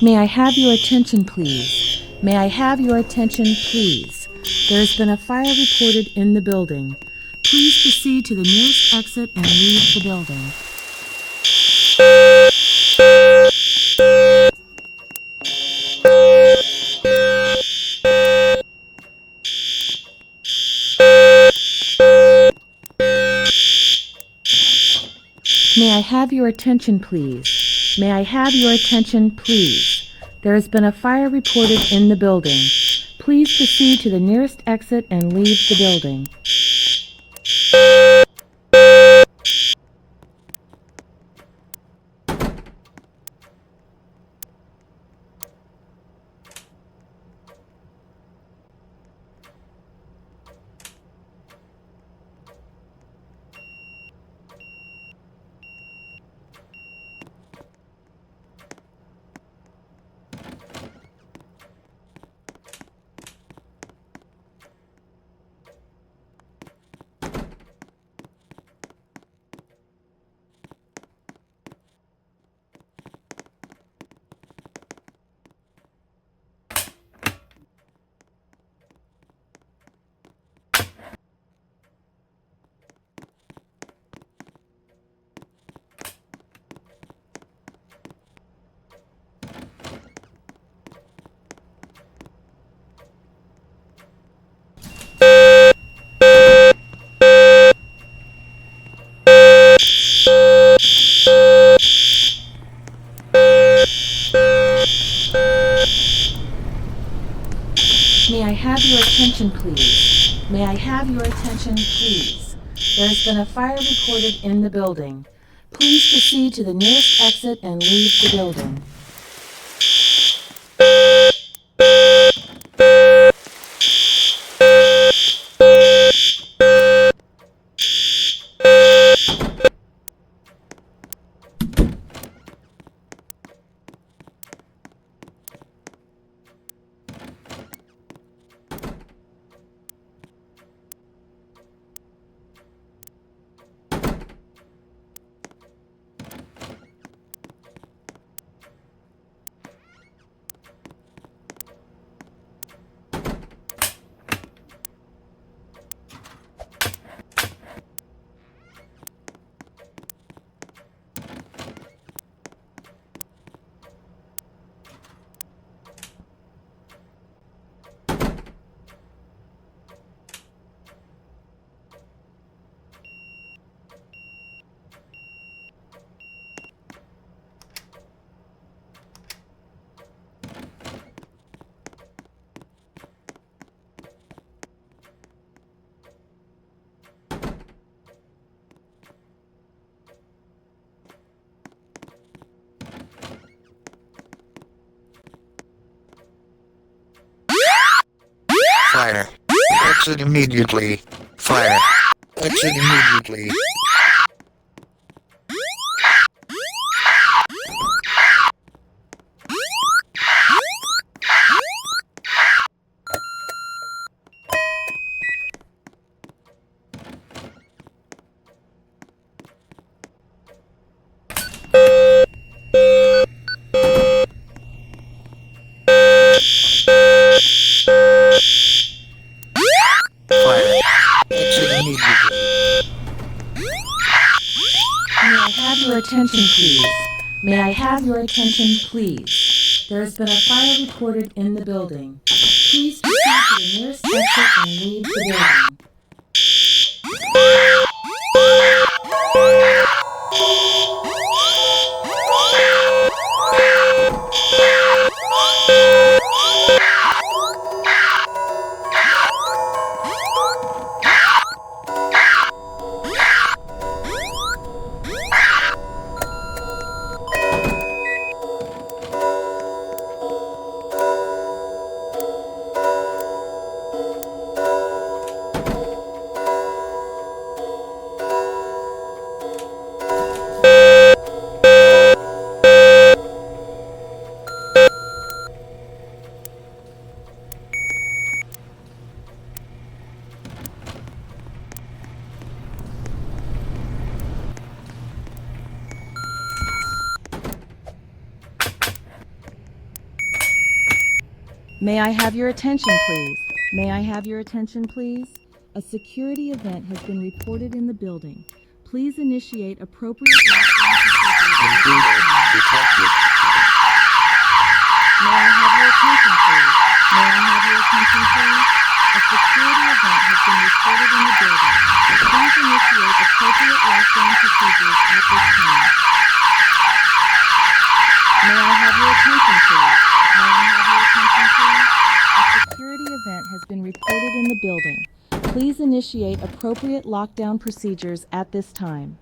May I have your attention, please? May I have your attention, please? There has been a fire reported in the building. Please proceed to the nearest exit and leave the building. May I have your attention, please? May I have your attention, please? There has been a fire reported in the building. Please proceed to the nearest exit and leave the building. May I have your attention, please? May I have your attention, please? There has been a fire reported in the building. Please proceed to the nearest exit and leave the building. Fire. Exit immediately. Fire. Exit immediately. Fire. Exit immediately. May I have your attention, please? May I have your attention, please? There has been a fire reported in the building. Please proceed to the nearest exit and leave the building. May I have your attention, please? May I have your attention, please? A security event has been reported in the building. Please initiate appropriate lockdown procedures. Detected. May I have your attention, please? May I have your attention, please? A security event has been reported in the building. Please initiate appropriate lockdown procedures at this time. May I have your attention, please? May I have your attention, please? A security event has been reported in the building. Please initiate appropriate lockdown procedures at this time.